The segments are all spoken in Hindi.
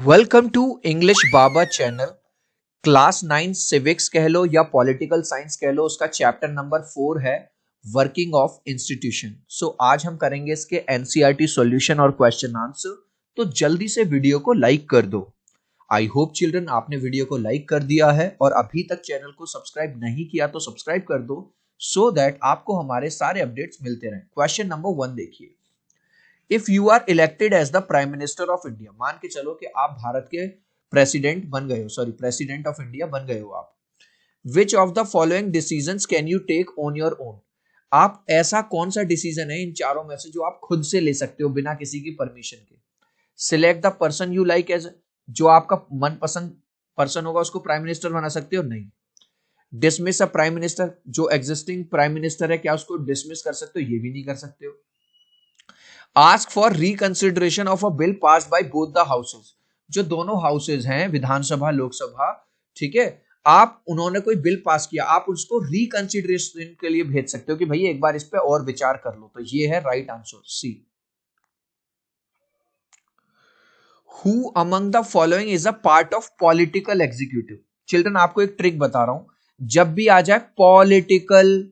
Welcome to English Baba channel. Class 9 civics कह लो या पॉलिटिकल साइंस कह लो, उसका चैप्टर नंबर 4 है वर्किंग ऑफ इंस्टीट्यूशन। सो आज हम करेंगे इसके एनसीईआरटी सॉल्यूशन और क्वेश्चन आंसर। तो जल्दी से वीडियो को लाइक कर दो। आई होप चिल्ड्रन आपने वीडियो को लाइक कर दिया है और अभी तक चैनल को सब्सक्राइब नहीं किया तो सब्सक्राइब कर दो सो दैट आपको हमारे सारे अपडेट्स मिलते रहें। क्वेश्चन नंबर 1 देखिए, if you are elected as the prime minister of India, मान के चलो कि आप भारत के प्रेसिडेंट बन गए हो, सॉरी प्रेसिडेंट ऑफ इंडिया बन गए हो आप। Which of the following decisions can you take on your own? आप ऐसा कौन सा डिसीजन है इन चारों में से जो आप खुद से ले सकते हो बिना किसी की परमिशन के? Select the person you like as, जो आपका मनपसंद पर्सन होगा उसको प्राइम मिनिस्टर बना सकते हो? नहीं। डिसमिस अ प्राइम मिनिस्टर, जो एग्जिस्टिंग प्राइम मिनिस्टर है क्या उसको डिसमिस कर सकते हो? ये भी नहीं कर सकते हो। Ask for reconsideration of a bill passed by both the houses, जो दोनों हाउसेज हैं विधानसभा लोकसभा, ठीक है, आप उन्होंने कोई बिल पास किया, आप उसको रिकंसिडरेशन के लिए भेज सकते हो कि भैया एक बार इस पे और विचार कर लो। तो ये है right answer C. Who among the following is a part of political executive? Children आपको एक ट्रिक बता रहा हूं, जब भी आ जाए पॉलिटिकल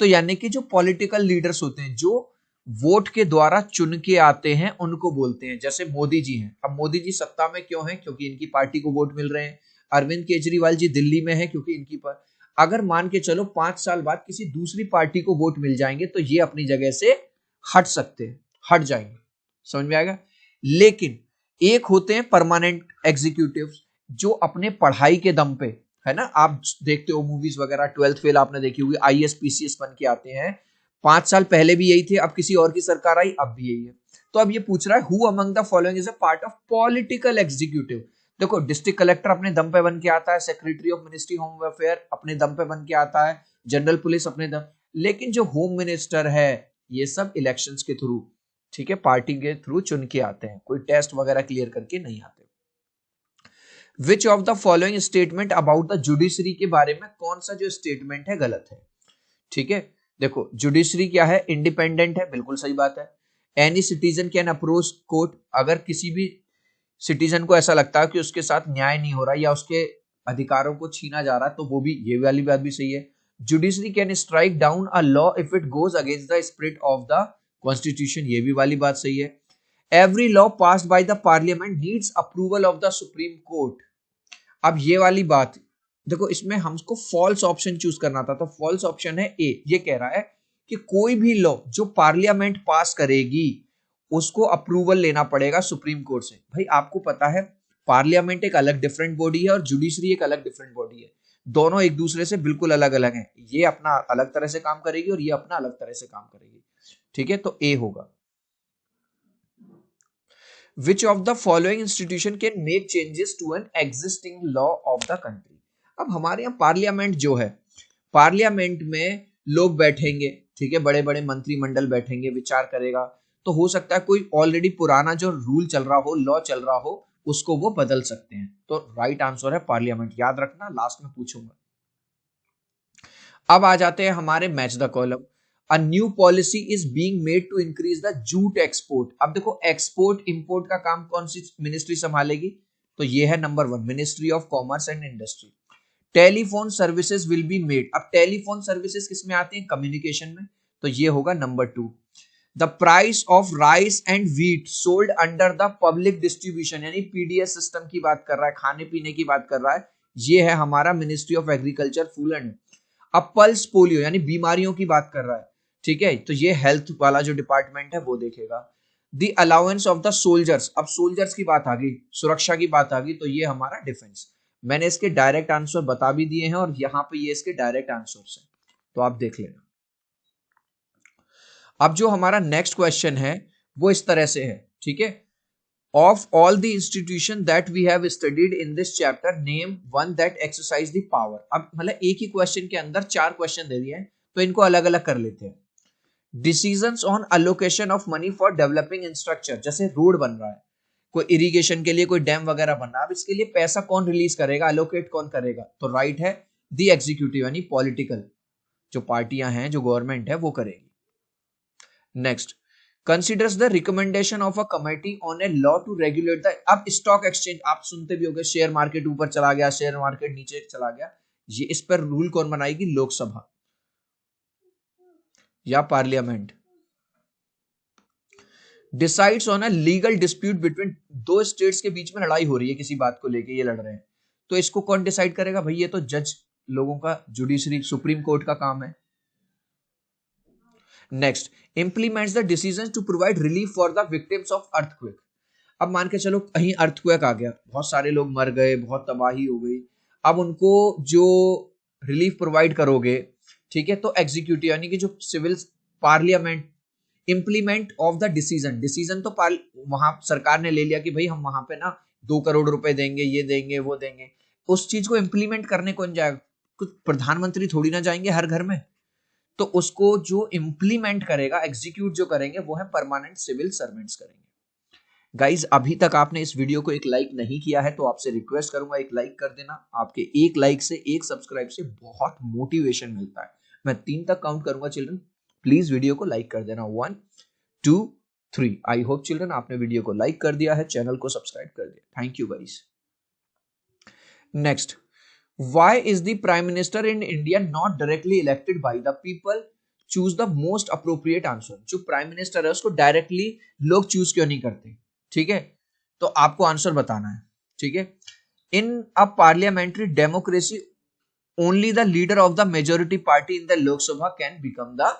तो यानी कि जो पॉलिटिकल लीडर्स होते हैं जो वोट के द्वारा चुन के आते हैं उनको बोलते हैं। जैसे मोदी जी हैं, अब मोदी जी सत्ता में क्यों हैं? क्योंकि इनकी पार्टी को वोट मिल रहे हैं। अरविंद केजरीवाल जी दिल्ली में है क्योंकि इनकी पर, अगर मान के चलो 5 साल बाद किसी दूसरी पार्टी को वोट मिल जाएंगे तो ये अपनी जगह से हट सकते हैं, हट जाएंगे। समझ में आएगा? लेकिन एक होते हैं परमानेंट एग्जीक्यूटिव जो अपने पढ़ाई के दम पे, है ना, आप देखते हो मूवीज वगैरह, 12th फेल आपने देखी होगी, आईएएस पीसीएस बन के आते हैं। 5 साल पहले भी यही थे, अब किसी और की सरकार आई, अब भी यही है। तो अब ये पूछ रहा है who among the following is a part of political executive? देखो डिस्ट्रिक्ट कलेक्टर अपने दम पे बन के आता है, secretary of ministry home welfare अपने दम पे बन के आता है, जनरल पुलिस अपने दम, लेकिन जो होम मिनिस्टर है ये सब इलेक्शंस के थ्रू, ठीक है, पार्टी के थ्रू चुन के आते हैं, कोई टेस्ट वगैरह क्लियर करके नहीं आते। विच of the following statement about the judiciary के बारे में कौन सा जो स्टेटमेंट है गलत है? ठीक है, देखो जुडिशरी क्या है? इंडिपेंडेंट है, बिल्कुल सही बात है। Any citizen can approach court, अगर किसी भी सिटीजन को ऐसा लगता है कि उसके साथ न्याय नहीं हो रहा या उसके अधिकारों को छीना जा रहा है तो वो भी, ये वाली बात भी सही है। Judiciary can strike down a law if it goes against the spirit of the constitution, ये भी वाली बात सही है। Every law passed by the parliament needs approval of the supreme court. अब ये वाली बात देखो, इसमें हमको फॉल्स ऑप्शन चूज करना था, तो फॉल्स ऑप्शन है ए। ये कह रहा है कि कोई भी लॉ जो पार्लियामेंट पास करेगी उसको अप्रूवल लेना पड़ेगा सुप्रीम कोर्ट से। भाई आपको पता है पार्लियामेंट एक अलग डिफरेंट बॉडी है और जुडिशरी एक अलग डिफरेंट बॉडी है, दोनों एक दूसरे से बिल्कुल अलग अलग हैं। ये अपना अलग तरह से काम करेगी और ये अपना अलग तरह से काम करेगी, ठीक है, तो ए होगा। Which of the following institution can make changes to an existing law of the country? अब हमारे यहाँ पार्लियामेंट जो है, पार्लियामेंट में लोग बैठेंगे, ठीक है, बड़े बड़े मंत्रिमंडल बैठेंगे, विचार करेगा, तो हो सकता है कोई ऑलरेडी पुराना जो रूल चल रहा हो, लॉ चल रहा हो, उसको वो बदल सकते हैं। तो राइट आंसर है पार्लियामेंट, याद रखना लास्ट में पूछूंगा। अब आ जाते हैं हमारे match the column. A new policy is being made to increase the jute export. अब देखो एक्सपोर्ट इंपोर्ट का काम कौन सी मिनिस्ट्री संभालेगी? तो ये है number 1, ministry of commerce and industry. Telephone services will be made. अब टेलीफोन सर्विसेज किसमें आती हैं? कम्युनिकेशन में, तो ये होगा number 2। The price of rice and wheat sold under the public distribution, यानी पीडीएस सिस्टम की बात कर रहा है, खाने पीने की बात कर रहा है, ये है हमारा ministry of agriculture, food and. अब पल्स पोलियो यानी बीमारियों की बात कर रहा है, ठीक है, तो ये हेल्थ वाला जो डिपार्टमेंट है वो देखेगा। The allowance of the soldiers, अब सोल्जर्स की बात आ गई, सुरक्षा की बात आ गई, तो ये हमारा डिफेंस। मैंने इसके डायरेक्ट आंसर बता भी दिए हैं और यहाँ पे ये इसके डायरेक्ट आंसर्स हैं, तो आप देख लेना। अब जो हमारा नेक्स्ट क्वेश्चन है वो इस तरह से है, ठीक है, of all the institution that we have studied in this chapter name one that exercise the power। अब मतलब एक ही क्वेश्चन के अंदर 4 क्वेश्चन दे दिए हैं तो इनको अलग अलग कर लेते हैं। Decisions on allocation of money for developing infrastructure, जैसे रोड बन रहा है, कोई इरिगेशन के लिए, कोई डैम वगैरह बन रहा है, अब इसके लिए पैसा कौन रिलीज करेगा, अलोकेट कौन करेगा? तो राइट है दी एग्जीक्यूटिव, यानी पॉलिटिकल जो पार्टियां हैं, जो गवर्नमेंट है वो करेगी। Next, considers the recommendation of a committee on a law to regulate the, अब स्टॉक एक्सचेंज आप सुनते भी होंगे, शेयर मार्केट ऊपर चला गया, शेयर मार्केट नीचे चला गया, ये इस पर रूल कौन बनाएगी? लोकसभा या parliament. Decides on a legal dispute between, दो स्टेट्स के बीच में लड़ाई हो रही है किसी बात को लेके, ये लड़ रहे हैं, तो इसको कौन डिसाइड करेगा भाई? ये तो जज लोगों का, जुडिशरी, सुप्रीम कोर्ट का काम है। Next, implements the decision to provide relief for the victims of earthquake. अब मान के चलो कहीं अर्थक्वेक आ गया, बहुत सारे लोग मर गए, बहुत तबाही हो गई, अब उनको जो रिलीफ प्रोवाइड करोगे, ठीक है, तो एग्जीक्यूटिव यानी कि जो civil parliament, implement of the decision, decision तो वहां सरकार ने ले लिया कि भाई हम वहां पे ना 2 करोड़ रुपए देंगे, ये देंगे, वो देंगे, उस चीज को इंप्लीमेंट करने कौन जाएगा? कुछ प्रधानमंत्री थोड़ी ना जाएंगे हर घर में, तो उसको जो इंप्लीमेंट करेगा, एग्जीक्यूट जो करेंगे, वो है परमानेंट सिविल सर्वेंट्स करेंगे। गाइज अभी तक आपने इस वीडियो को एक लाइक नहीं किया है तो आपसे रिक्वेस्ट करूंगा एक लाइक कर देना। आपके एक लाइक से, एक सब्सक्राइब से बहुत मोटिवेशन मिलता है। मैं 3 तक काउंट करूंगा चिल्ड्रन, प्लीज वीडियो को लाइक कर देना। 1 2 3। आई होप चिल्ड्रन आपने वीडियो को लाइक कर दिया है, चैनल को सब्सक्राइब कर दिया। Thank you guys. Next, why is the prime minister in India not directly elected by the people? Choose the most appropriate answer। जो प्राइम मिनिस्टर है उसको डायरेक्टली लोग चूज क्यों नहीं करते? ठीक है, तो आपको आंसर बताना है। ठीक है, इन a parliamentary democracy only the leader of the majority party in the Lok Sabha can become the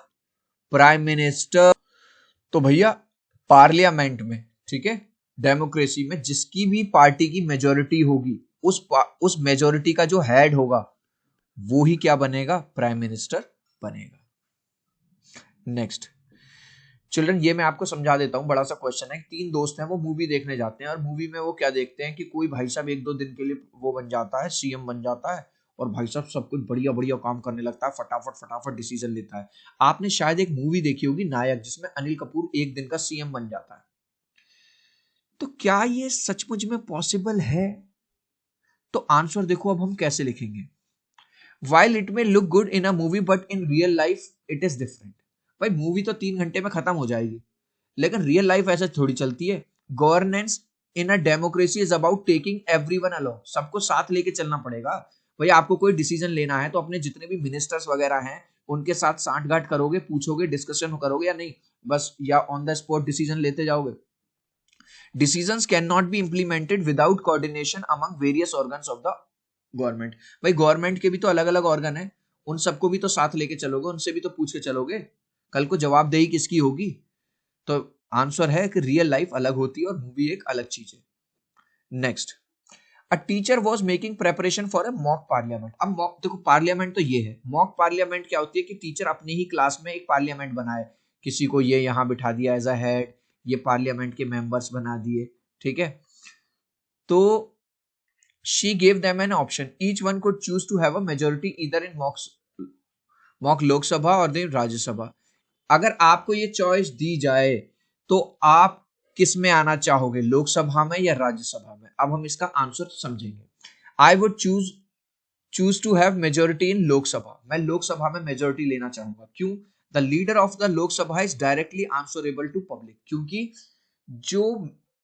prime minister. तो भैया पार्लियामेंट में, ठीक है, डेमोक्रेसी में जिसकी भी पार्टी की मेजोरिटी होगी, उस मेजोरिटी का जो हेड होगा वो ही क्या बनेगा? प्राइम मिनिस्टर बनेगा। नेक्स्ट चिल्ड्रन, ये मैं आपको समझा देता हूं, बड़ा सा क्वेश्चन है। 3 दोस्त हैं, वो मूवी देखने जाते हैं और मूवी में वो क्या देखते हैं कि कोई भाई साहब 1-2 दिन के लिए वो बन जाता है, सीएम बन जाता है, और भाई साहब सब कुछ बढ़िया बढ़िया काम करने लगता है, फटाफट फटाफट डिसीजन लेता है। आपने शायद एक मूवी देखी होगी नायक, जिसमें अनिल कपूर एक दिन का सीएम बन जाता है। तो क्या ये सचमुच में पॉसिबल है? तो आंसर देखो अब हम कैसे लिखेंगे। While it may look good in a movie, but in real life it is different। भाई मूवी तो 3 घंटे में खत्म हो जाएगी, लेकिन रियल लाइफ ऐसे थोड़ी चलती है। Governance in a democracy is about taking everyone along, सबको साथ लेके चलना पड़ेगा। भाई आपको कोई डिसीजन लेना है तो अपने जितने भी मिनिस्टर्स वगैरह हैं उनके साथ सांठगांठ करोगे, पूछोगे, डिस्कशन करोगे या नहीं, बस या ऑन द स्पॉट डिसीजन लेते जाओगे। Decisions cannot be implemented without coordination among various organs of the government. भाई गवर्नमेंट के भी तो अलग अलग ऑर्गन है, उन सबको भी तो साथ लेके चलोगे, उनसे भी तो पूछ के चलोगे, कल को जवाबदेही किसकी होगी? तो आंसर है कि रियल लाइफ अलग होती है और मूवी एक अलग चीज है। Next, a teacher was making preparation for a mock parliament. अब मॉक देखो, पार्लियामेंट तो ये है, मॉक पार्लियामेंट क्या होती है कि टीचर अपनी ही क्लास में एक पार्लियामेंट बनाए, किसी को ये यहां बिठा दिया एज अ हेड, ये पार्लियामेंट के मेंबर्स बना दिए, ठीक है। तो she gave them an option, each one could choose to have a majority either in mock Lok Sabha और देन राज्यसभा। अगर आपको ये चॉइस दी जाए तो आप किस में आना चाहोगे, लोकसभा में या राज्यसभा में? अब हम इसका आंसर समझेंगे। I would choose to have majority in Lok Sabha. मैं लोकसभा में मेजोरिटी लेना चाहूंगा। क्यों? The leader of the Lok Sabha is directly answerable to public, क्योंकि जो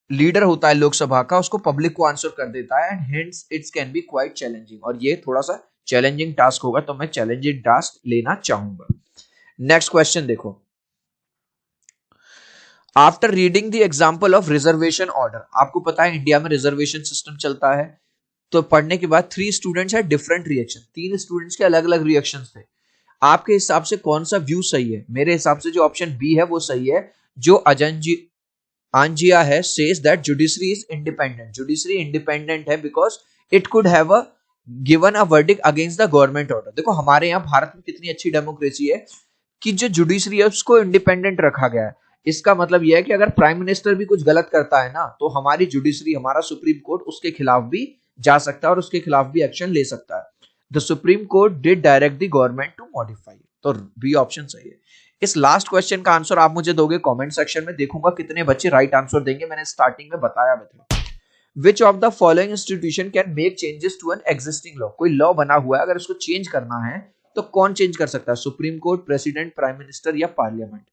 लीडर होता है लोकसभा का उसको पब्लिक को आंसर कर देता है, and hence it's can be quite challenging, और ये थोड़ा सा चैलेंजिंग टास्क होगा, तो मैं चैलेंजिंग टास्क लेना चाहूंगा। नेक्स्ट क्वेश्चन देखो, after reading the example of reservation order, आपको पता है इंडिया में रिजर्वेशन सिस्टम चलता है, तो पढ़ने के बाद 3 स्टूडेंट्स है डिफरेंट रिएक्शन, 3 स्टूडेंट्स के अलग अलग रिएक्शन थे। आपके हिसाब से कौन सा व्यू सही है? मेरे हिसाब से जो ऑप्शन बी है वो सही है, जो आंजिया है says that judiciary is independent. Judiciary independent है because it could have a given a verdict against the government order. देखो हमारे यहाँ भारत में कितनी अच्छी डेमोक्रेसी है कि जो जुडिशरी है उसको इंडिपेंडेंट रखा गया है। इसका मतलब यह है कि अगर प्राइम मिनिस्टर भी कुछ गलत करता है ना, तो हमारी जुडिशरी, हमारा सुप्रीम कोर्ट उसके खिलाफ भी जा सकता है और उसके खिलाफ भी एक्शन ले सकता है। The supreme court did direct the government to modify, तो बी ऑप्शन सही है। इस लास्ट क्वेश्चन का आंसर आप मुझे दोगे कमेंट सेक्शन में, देखूंगा कितने बच्चे राइट आंसर देंगे। मैंने स्टार्टिंग में बताया था। Which of the following institution can make changes to an existing law? कोई लॉ बना हुआ है, अगर उसको चेंज करना है तो कौन चेंज कर सकता है? Supreme court, president, prime minister या पार्लियामेंट?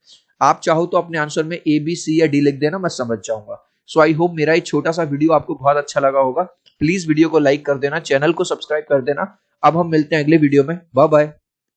आप चाहो तो अपने आंसर में ए बी सी या डी लिख देना, मैं समझ जाऊंगा। सो आई होप मेरा ये छोटा सा वीडियो आपको बहुत अच्छा लगा होगा। प्लीज वीडियो को लाइक कर देना, चैनल को सब्सक्राइब कर देना। अब हम मिलते हैं अगले वीडियो में। Bye bye.